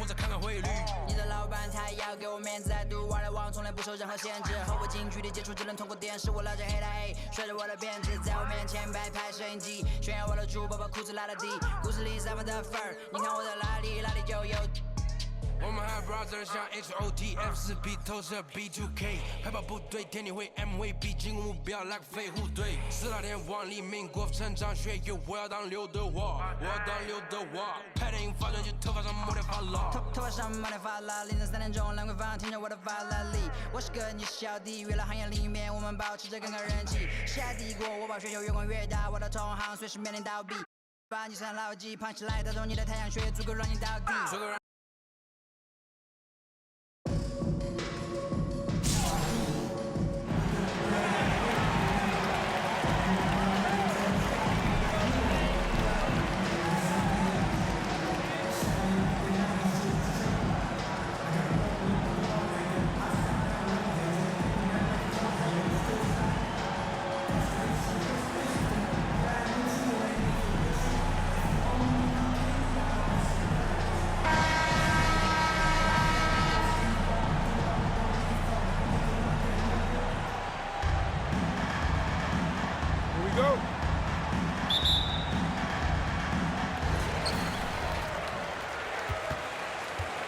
或者看看汇率。你的老板他要给我面子，爱赌玩的网从来不受任何限制，和我近距离接触只能通过电视。我拉着黑带 A， 甩着我的辫子，在我面前摆拍摄影机，炫耀我的猪，把裤子拉得低。故事里散发的粉儿，你看我在哪里，哪里就有。我们还 brother 像 HOTF4B 投射 B2K， 派跑部队天天会 MVP 进攻目标那个飞虎队。4大天王黎明国成长学友，我要当刘德华，我要当刘德华。拍电影发专辑，头发上抹点发蜡，头发上抹点发蜡。凌晨3点钟，兰桂坊听着我的法拉利。我是个你是小弟，娱乐行业里面我们保持着更高人气。下帝国，我把全球越滚越大，我的同行随时面临倒闭。把你算牢记，胖起来打中你的太阳穴，足够让你倒地。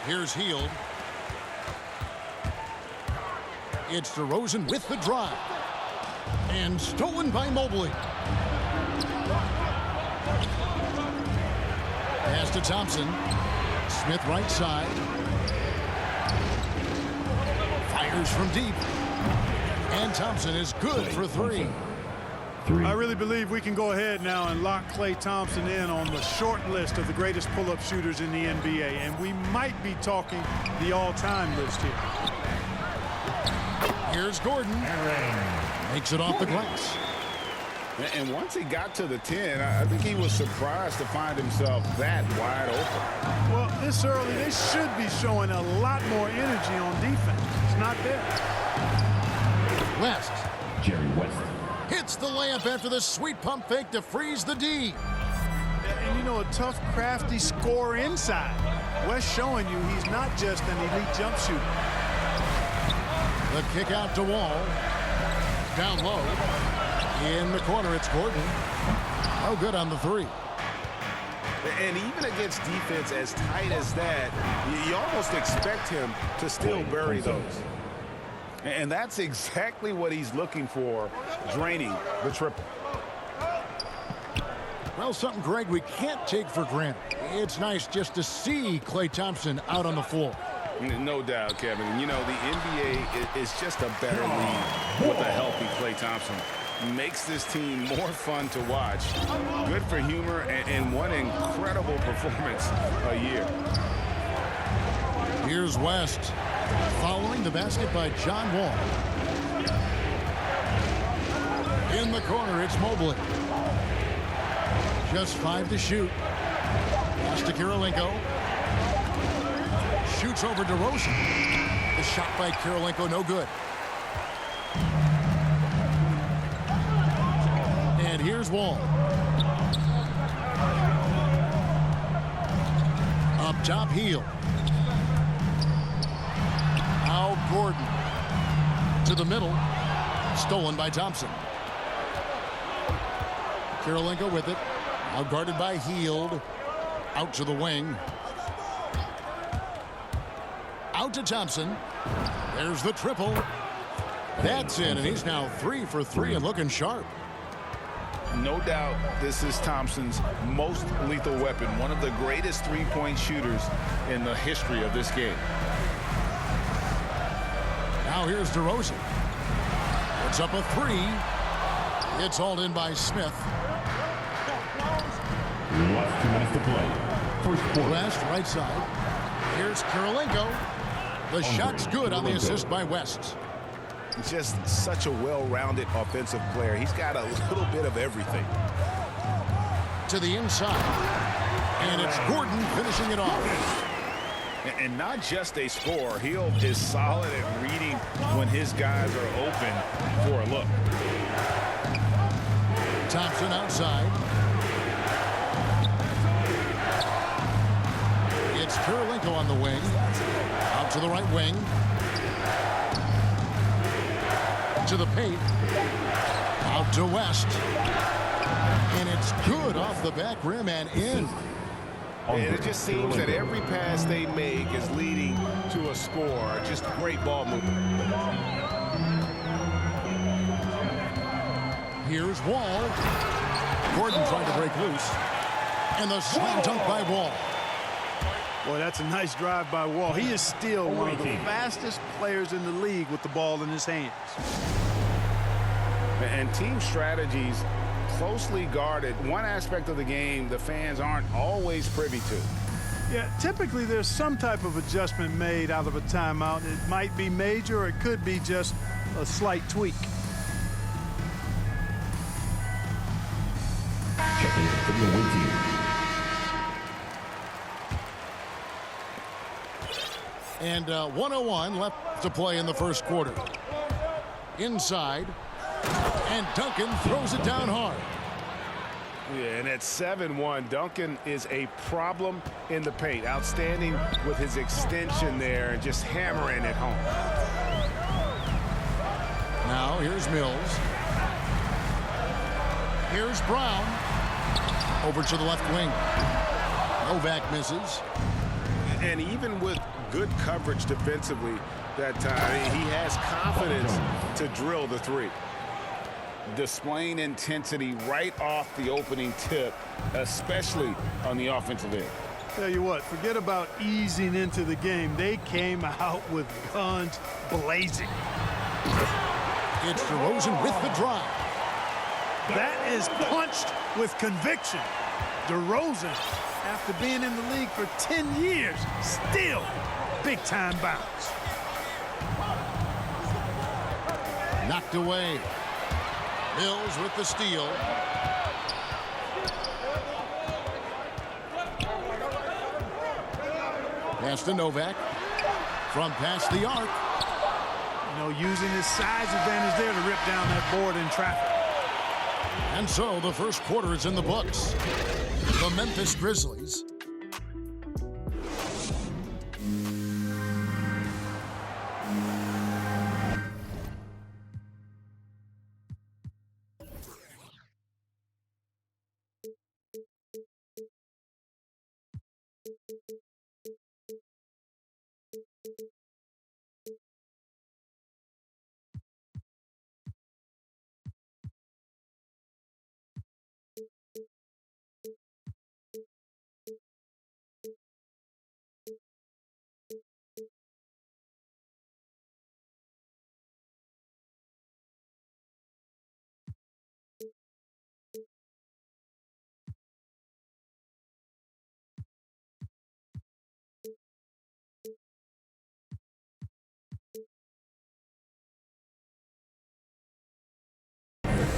Here's Heald. It's DeRozan with the drive. And stolen by Mobley. Pass to Thompson. Smith right side. Fires from deep. And Thompson is good for three. I really believe we can go ahead now and lock Klay Thompson in on the short list of the greatest pull-up shooters in the NBA, and we might be talking the all-time list here. Here's Gordon. Makes it off the glass. And once he got to the 10, I think he was surprised to find himself that wide open. Well, this early, they should be showing a lot more energy on defense. It's not there. West. Jerry West. Hits the layup after the sweet pump fake to freeze the D. And, you know, a tough, crafty scorer inside. West showing you he's not just an elite jump shooter. The kick out to Wall. Down low. In the corner, it's Gordon. Oh, good on the three. And even against defense as tight as that, you almost expect him to still bury those. And that's exactly what he's looking for, draining the triple. Well, something, Greg, we can't take for granted. It's nice just to see Klay Thompson out on the floor. No doubt, Kevin. You know, the NBA is just a better league with a healthy Klay Thompson. Makes this team more fun to watch. Good for humor and one incredible performance a year. Here's West. Following the basket by John Wall. In the corner, it's Mobley. Just 5 to shoot. Pass to Kirilenko. Shoots over DeRozan. The shot by Kirilenko, no good. And here's Wall. Up top, Hield. Now Gordon to the middle. Stolen by Thompson. Kirilenko with it. Now guarded by Hield. Out to the wing. Out to Thompson. There's the triple. That's in, and he's now 3 for 3 and looking sharp. No doubt this is Thompson's most lethal weapon. One of the greatest three-point shooters in the history of this game. Now here's DeRozan. Puts up a 3. It's hauled in by Smith. Last 2 minutes to play. First quarter. West, right side. Here's Kirilenko. The shot's good on the assist by West. Just such a well-rounded offensive player. He's got a little bit of everything. To the inside. And it's Gordon finishing it off. And not just a scorer. Hield is solid at reading when his guys are open for a look. Thompson outside. It's Kirilenko Ffernandisco on the wing. Out to the right wing. To the paint. Out to West. And it's good off the back rim and in. And it just seems that every pass they make is leading to a score. Just great ball movement. Here's Wall. Gordon trying to break loose. And the slam dunk by Wall. Boy, that's a nice drive by Wall. He is still one of the fastest players in the league with the ball in his hands. And team strategies closely guarded. One aspect of the game the fans aren't always privy to. Yeah, typically there's some type of adjustment made out of a timeout. It might be major or it could be just a slight tweak. Checking in for the away team. And 1:01 left to play in the first quarter. Inside. And Duncan throws it down hard. Yeah, and at 7-1, Duncan is a problem in the paint. Outstanding with his extension there and just hammering it home. Now here's Mills. Here's Brown. Over to the left wing. Novak misses. And even with good coverage defensively that time, he has confidence to drill the three. Displaying intensity right off the opening tip, especially on the offensive end. Tell you what, forget about easing into the game. They came out with guns blazing. It's DeRozan with the drive. That is punched with conviction. DeRozan, after being in the league for 10 years, still big-time bounce. Knocked away. Mills with the steal. Pass to Novak. From past the arc. You know, using his size advantage there to rip down that board in traffic. And so the first quarter is in the books. The Memphis Grizzlies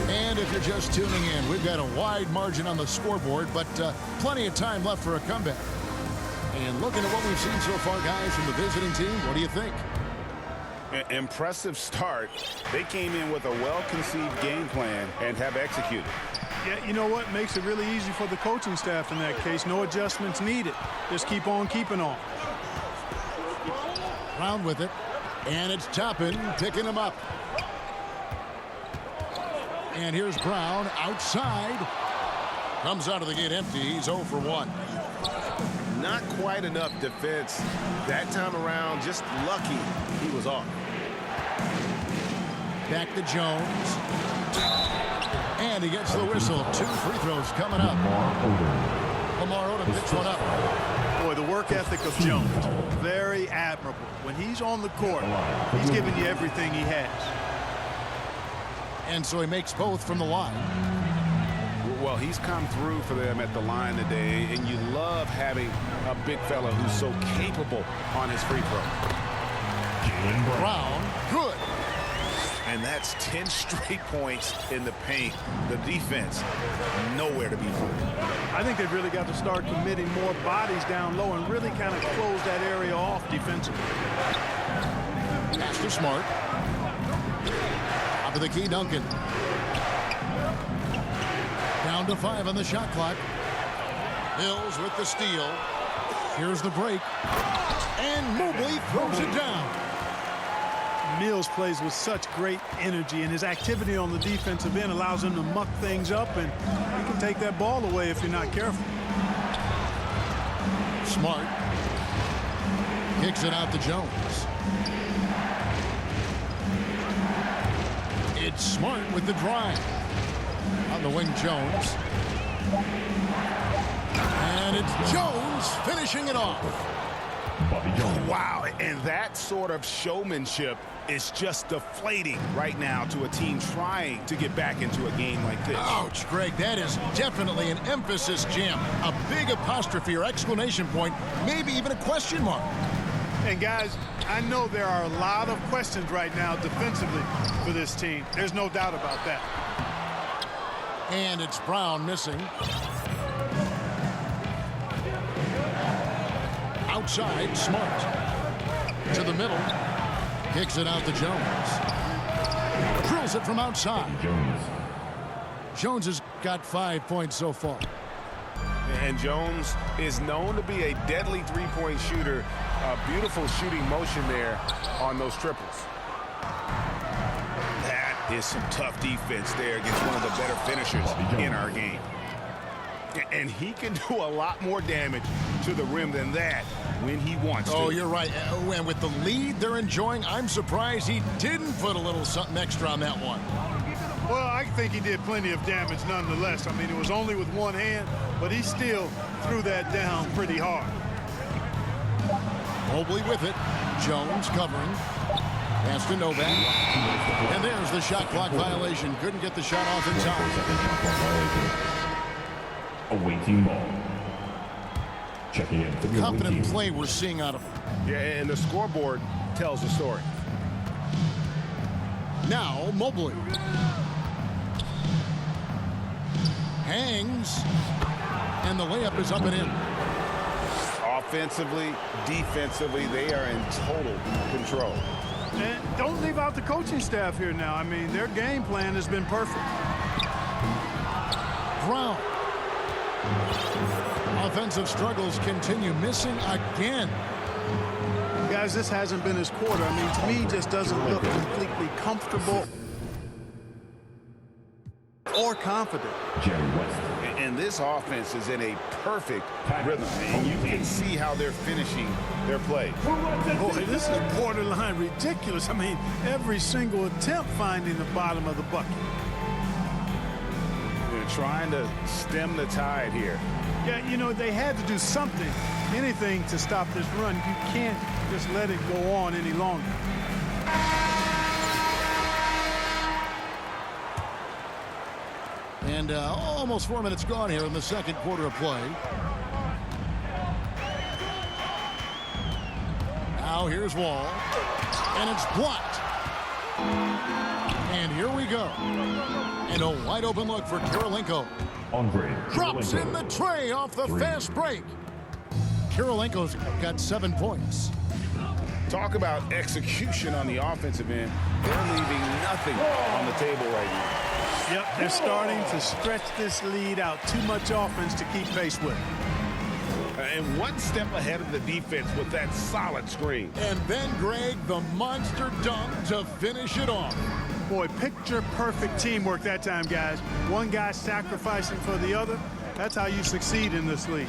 And if you're just tuning in, we've got a wide margin on the scoreboard, but plenty of time left for a comeback. And looking at what we've seen so far, guys, from the visiting team, what do you think? Impressive start. They came in with a well-conceived game plan and have executed. Yeah, you know what? Makes it really easy for the coaching staff in that case. No adjustments needed. Just keep on keeping on. Brown with it. And it's Toppin picking him up. And here's Brown outside. Comes out of the gate empty. He's 0 for 1. Not quite enough defense that time around. Just lucky he was off. Back to Jones. And he gets the whistle. 2 free throws coming up. Lamar Odom picks one up. Boy, the work ethic of Jones, very admirable. When he's on the court, he's giving you everything he has. And so he makes both from the line. Well, he's come through for them at the line today, and you love having a big fella who's so capable on his free throw. Brown, good. And that's 10 straight points in the paint. The defense, nowhere to be found. I think they've really got to start committing more bodies down low and really kind of close that area off defensively. Pass to Smart. Top of the key, Duncan. Down to 5 on the shot clock. Mills with the steal. Here's the break. And Mobley throws it down. Mills plays with such great energy, and his activity on the defensive end allows him to muck things up, and he can take that ball away if you're not careful. Smart kicks it out to Jones. It's Smart with the drive. On the wing, Jones. And it's Jones finishing it off. Wow, and that sort of showmanship is just deflating right now to a team trying to get back into a game like this. Ouch, Greg, that is definitely an emphasis jam. A big apostrophe or exclamation point, maybe even a question mark. And guys, I know there are a lot of questions right now defensively for this team. There's no doubt about that. And it's Brown missing. Outside, Smart. To the middle. Kicks it out to Jones. Drills it from outside. Jones has got 5 points so far. And Jones is known to be a deadly three-point shooter. A beautiful shooting motion there on those triples. That is some tough defense there against one of the better finishers in our game. And he can do a lot more damage to the rim than that when he wants to. Oh, you're right. And with the lead they're enjoying, I'm surprised he didn't put a little something extra on that one. Well, I think he did plenty of damage nonetheless. I mean, it was only with one hand, but he still threw that down pretty hard. Mobley with it. Jones covering. Pass to Novak. And there's the shot clock violation. Couldn't get the shot off in time. Awaiting ball. Checking in for the Confident play we're seeing out of him. Yeah, and the scoreboard tells the story. Now, Mobley. Hangs. And the layup is up and in. Offensively, defensively, they are in total control. And don't leave out the coaching staff here now. I mean, their game plan has been perfect. Brown. Offensive struggles continue. Missing again. Guys, this hasn't been his quarter. I mean, to me, he just doesn't look completely comfortable or confident. And this offense is in a perfect rhythm. And you can see how they're finishing their play. Boy, this is borderline ridiculous. I mean, every single attempt finding the bottom of the bucket. They're trying to stem the tide here. Yeah, you know, they had to do something, anything to stop this run. You can't just let it go on any longer. And almost 4 minutes gone here in the second quarter of play. Now here's Wall. And it's blocked. And here we go. And a wide open look for Kirilenko. Drops in the tray off the fast break. Kirilenko's got 7 points. Talk about execution on the offensive end. They're leaving nothing on the table right now. Yep, they're starting to stretch this lead out. Too much offense to keep pace with. And one step ahead of the defense with that solid screen. And then, Greg, the monster dunk to finish it off. Boy, picture-perfect teamwork that time, guys. One guy sacrificing for the other. That's how you succeed in this league.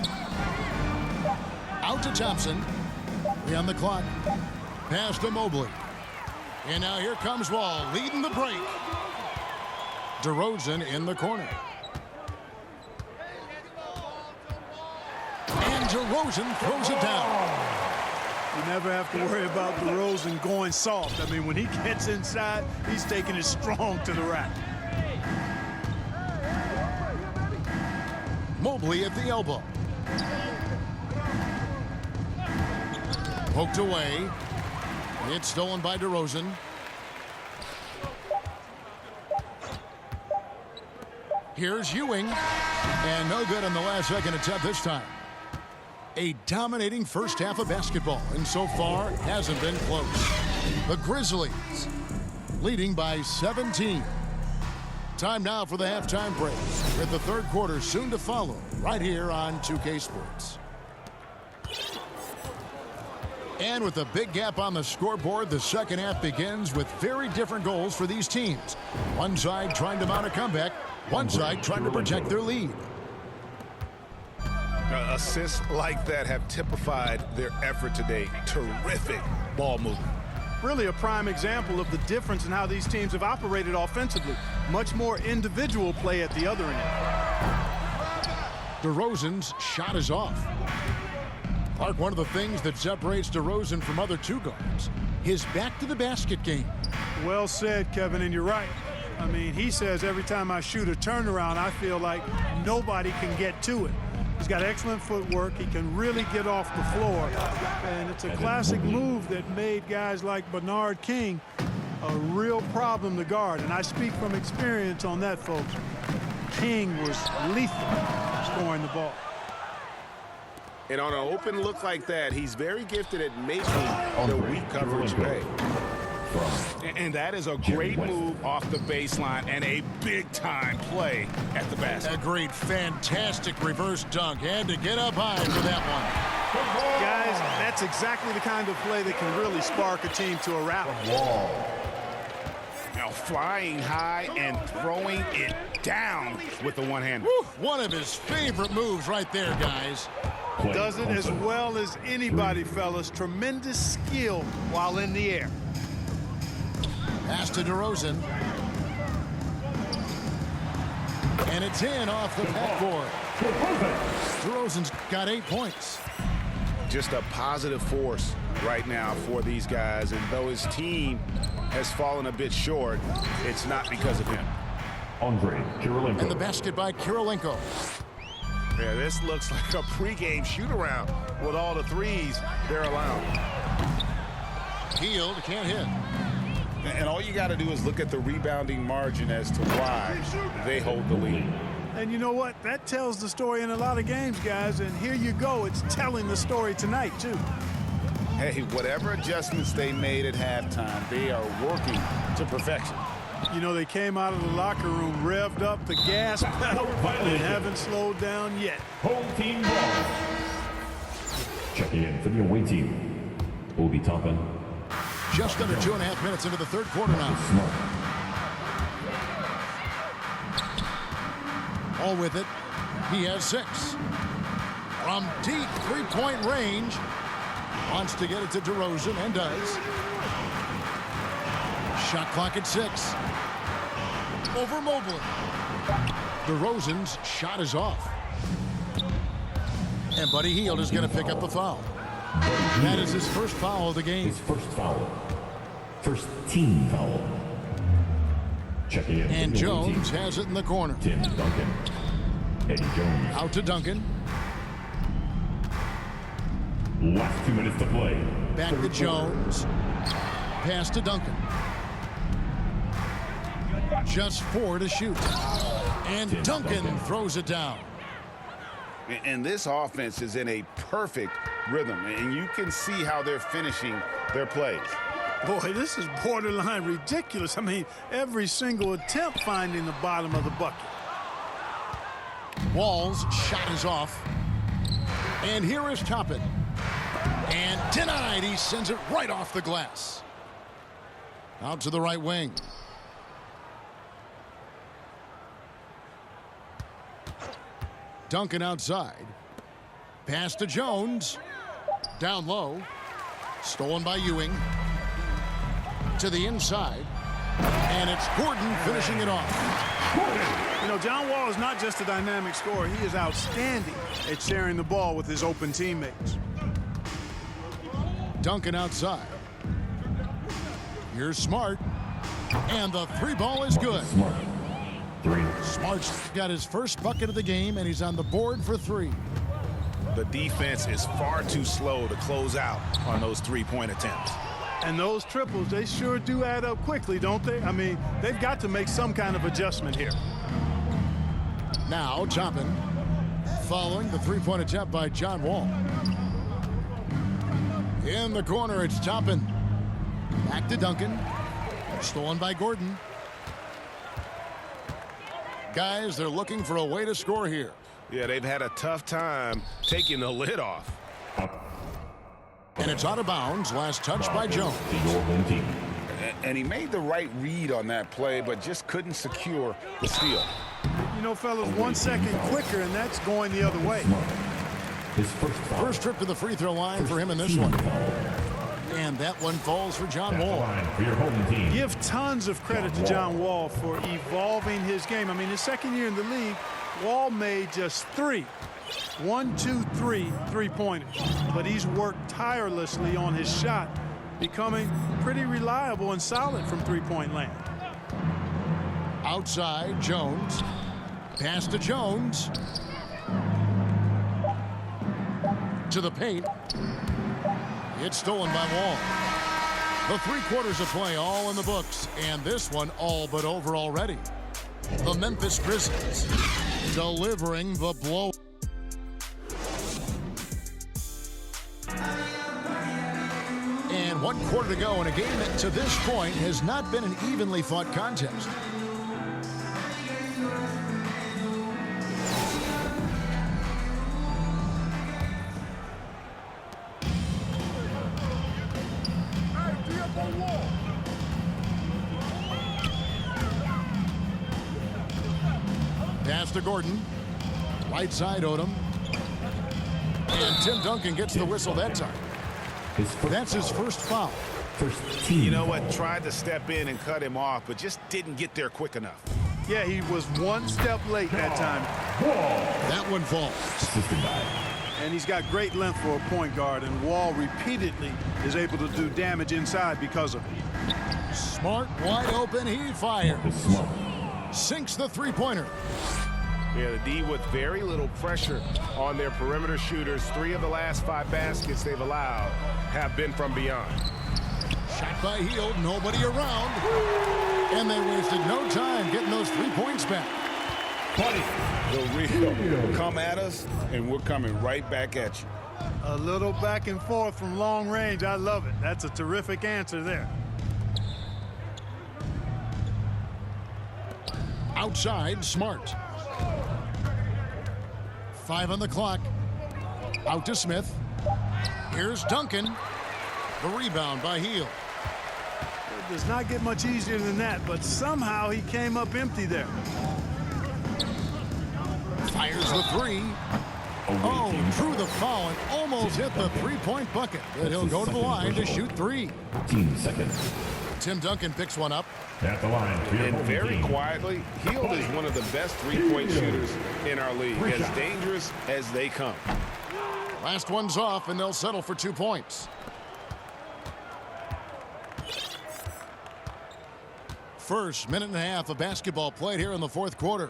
Out to Thompson. 3 on the clock. Pass to Mobley. And now here comes Wall leading the break. DeRozan in the corner. And DeRozan throws it down. You never have to worry about DeRozan going soft. I mean, when he gets inside, he's taking it strong to the rack. Mobley at the elbow. Poked away. It's stolen by DeRozan. Here's Ewing. And no good on the last second attempt this time. A dominating first half of basketball, and so far hasn't been close. The Grizzlies leading by 17. Time now for the halftime break, with the third quarter soon to follow right here on 2K Sports. And with a big gap on the scoreboard, the second half begins with very different goals for these teams. One side trying to mount a comeback, one side trying to protect their lead. Assists like that have typified their effort today. Terrific ball movement. Really a prime example of the difference in how these teams have operated offensively. Much more individual play at the other end. DeRozan's shot is off. Clark, one of the things that separates DeRozan from other two guards, his back-to-the-basket game. Well said, Kevin, and you're right. I mean, he says every time I shoot a turnaround, I feel like nobody can get to it. He's got excellent footwork. He can really get off the floor. And it's a classic move that made guys like Bernard King a real problem to guard. And I speak from experience on that, folks. King was lethal scoring the ball. And on an open look like that, he's very gifted at making the weak coverage pay. And that is a great move off the baseline and a big-time play at the basket. A great, fantastic reverse dunk. Had to get up high for that one. Guys, that's exactly the kind of play that can really spark a team to a rally. Now flying high and throwing it down with the one-hander. One of his favorite moves right there, guys. Does it as well as anybody, fellas. Tremendous skill while in the air. Pass to DeRozan. And it's in off the backboard. DeRozan's got 8 points. Just a positive force right now for these guys. And though his team has fallen a bit short, it's not because of him. Andre Kirilenko. And the basket by Kirilenko. Yeah, this looks like a pregame shoot-around with all the threes they're allowing. Hield can't hit. And all you got to do is look at the rebounding margin as to why they hold the lead. And you know what? That tells the story in a lot of games, guys. And here you go. It's telling the story tonight, too. Hey, whatever adjustments they made at halftime, they are working to perfection. You know, they came out of the locker room, revved up the gas pedal, and haven't slowed down yet. Home team ball. Checking in for the away team, Obi Toppin. Just under 2.5 minutes into the third quarter now. Smart. All with it. He has 6. From deep three-point range. Wants to get it to DeRozan and does. Shot clock at 6. Over Mobley. DeRozan's shot is off. And Buddy Hield is going to pick up the foul. That is his first foul of the game. His first foul. First team foul. Checking in. And Jones has it in the corner. Tim Duncan. Eddie Jones. Out to Duncan. Last 2 minutes to play. Back to Jones. Pass to Duncan. Just 4 to shoot. And Duncan throws it down. And this offense is in a perfect rhythm, and you can see how they're finishing their plays. Boy, this is borderline ridiculous. I mean, every single attempt finding the bottom of the bucket. Wall's shot is off. And here is Toppin. And denied. He sends it right off the glass. Out to the right wing. Duncan outside. Pass to Jones. Down low. Stolen by Ewing. To the inside. And it's Gordon finishing it off. You know, John Wall is not just a dynamic scorer. He is outstanding at sharing the ball with his open teammates. Duncan outside. Here's Smart. And the 3 ball is good. Smart. 3. Smart's got his first bucket of the game, and he's on the board for 3. The defense is far too slow to close out on those three-point attempts. And those triples, they sure do add up quickly, don't they? I mean, they've got to make some kind of adjustment here. Now Toppin following the 3-point attempt by John Wall. In the corner, it's Toppin. Back to Duncan. Stolen by Gordon. Guys, they're looking for a way to score here. Yeah, they've had a tough time taking the lid off. And it's out of bounds. Last touch by Jones. To your home team. And he made the right read on that play, but just couldn't secure the steal. You know, fellas, 1 second quicker, and that's going the other way. His first foul. First trip to the free throw line for him in this one. And that one falls for John At the Wall. line for your home team. Give tons of credit to John Wall for evolving his game. I mean, his second year in the league, Wall made just 3 three-pointers. But he's worked tirelessly on his shot, becoming pretty reliable and solid from three-point land. Outside, Jones. Pass to Jones. To the paint. It's stolen by Wall. The 3 quarters of play all in the books, and this one all but over already. The Memphis Grizzlies delivering the blow. And 1 quarter to go in a game that to this point has not been an evenly fought contest. Pass to Gordon. Right side, Odom. And Tim Duncan gets the whistle that time. That's his first foul. First team. You know what? Tried to step in and cut him off, but just didn't get there quick enough. Yeah, he was 1 step late that time. That one falls. Assisted by. And he's got great length for a point guard, and Wall repeatedly is able to do damage inside because of it. Smart, wide open, he fires. The Smart. Sinks the three-pointer. Yeah, the D with very little pressure on their perimeter shooters. 3 of the last 5 baskets they've allowed have been from beyond. Shot by Hield, nobody around. And they wasted no time getting those 3 points back. The real come at us, and we're coming right back at you. A little back and forth from long range. I love it. That's a terrific answer there. Outside, Smart. 5 on the clock. Out to Smith. Here's Duncan. The rebound by Hield. It does not get much easier than that, but somehow he came up empty there. Fires the 3. Oh, drew the foul and almost hit the three-point bucket. But he'll go to the line to shoot 3. 15 seconds. Tim Duncan picks one up. At the line for your And home very team. quietly, Hield is one of the best three-point shooters in our league, as dangerous as they come. Last one's off, and they'll settle for 2 points. First minute and a half of basketball played here in the 4th quarter.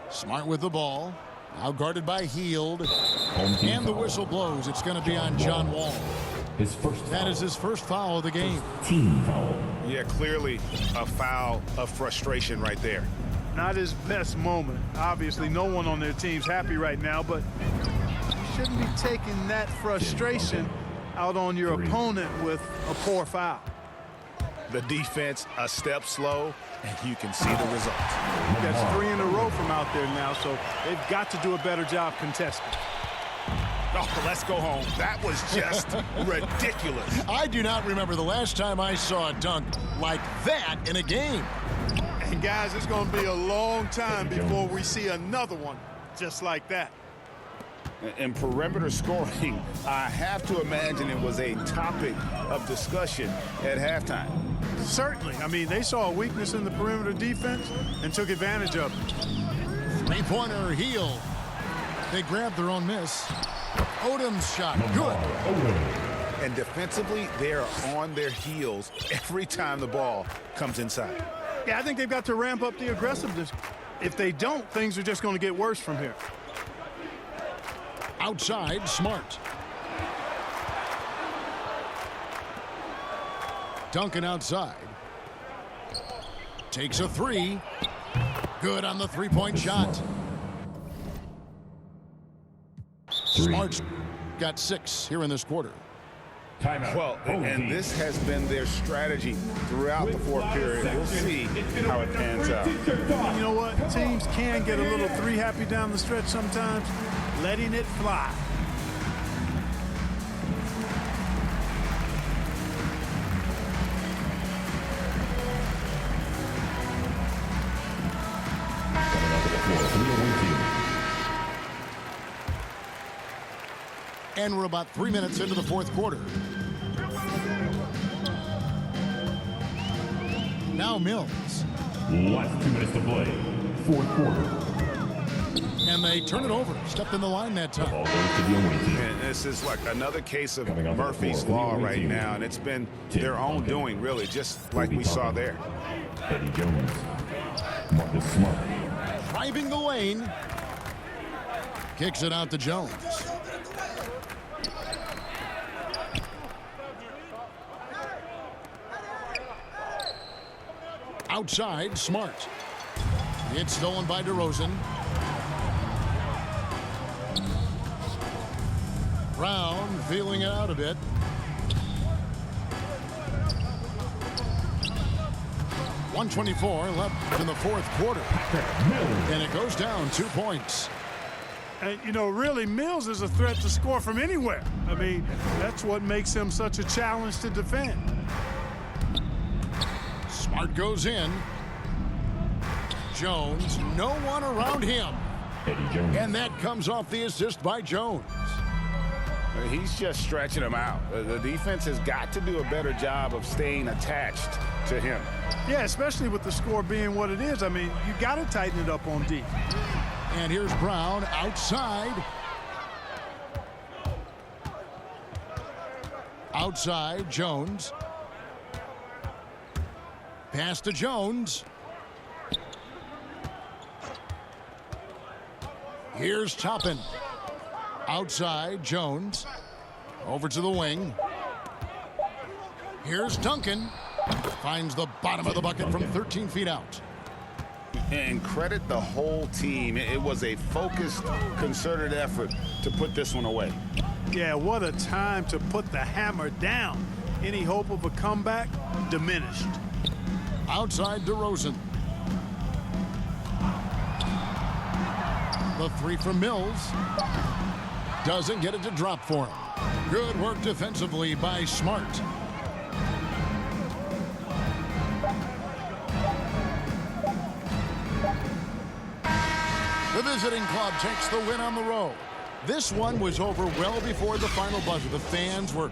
Smart with the ball. Now guarded by Hield. Home team And the foul. whistle blows. It's going to be on John Wall. His first That foul. is his first foul of the game. Team foul. Yeah, clearly a foul of frustration right there. Not his best moment. Obviously, no one on their team's happy right now, but you shouldn't be taking that frustration out on your opponent with a poor foul. The defense a step slow, and you can see the result. That's 3 in a row from out there now, so they've got to do a better job contesting. Oh, let's go home. That was just ridiculous. I do not remember the last time I saw a dunk like that in a game. And guys, it's going to be a long time before we see another one just like that. In perimeter scoring, I have to imagine it was a topic of discussion at halftime. Certainly. I mean, they saw a weakness in the perimeter defense and took advantage of it. Three-pointer, Hield. They grabbed their own miss. Odom's shot, good. And defensively, they're on their heels every time the ball comes inside. Yeah, I think they've got to ramp up the aggressiveness. If they don't, things are just going to get worse from here. Outside, Smart. Duncan outside. Takes a 3. Good on the three-point shot. Smart's got 6 here in this quarter. Timeout. Well, and this has been their strategy throughout the 4th period. We'll see how it pans out. You know what? Teams can get a little 3 happy down the stretch sometimes, letting it fly. And we're about 3 minutes into the fourth quarter. Now Mills. Last 2 minutes to play. Fourth quarter. And they turn it over. Stepped in the line that time. Ball goes to the away team. And this is like another case of Coming up on the Murphy's floor for the Law away right team. now, and it's been Tim their own Duncan. doing, really, just like we saw there. Eddie Jones. Marcus Smart. Driving the lane. Kicks it out to Jones. Outside, Smart. It's stolen by DeRozan. Brown feeling it out a bit. .124 left in the fourth quarter. And it goes down 2 points. And, you know, really, Mills is a threat to score from anywhere. I mean, that's what makes him such a challenge to defend. Smart goes in. Jones, no one around him. Eddie Jones. And that comes off the assist by Jones. He's just stretching them out. The defense has got to do a better job of staying attached to him. Yeah, especially with the score being what it is. I mean, you got to tighten it up on D. And here's Brown outside. Outside, Jones. Pass to Jones. Here's Toppin. Outside, Jones. Over to the wing. Here's Duncan. Finds the bottom of the bucket from 13 feet out. And credit the whole team. It was a focused, concerted effort to put this one away. Yeah, what a time to put the hammer down. Any hope of a comeback? Diminished. Outside DeRozan. The three from Mills. Doesn't get it to drop for him. Good work defensively by Smart. The visiting club takes the win on the road. This one was over well before the final buzzer. The fans were...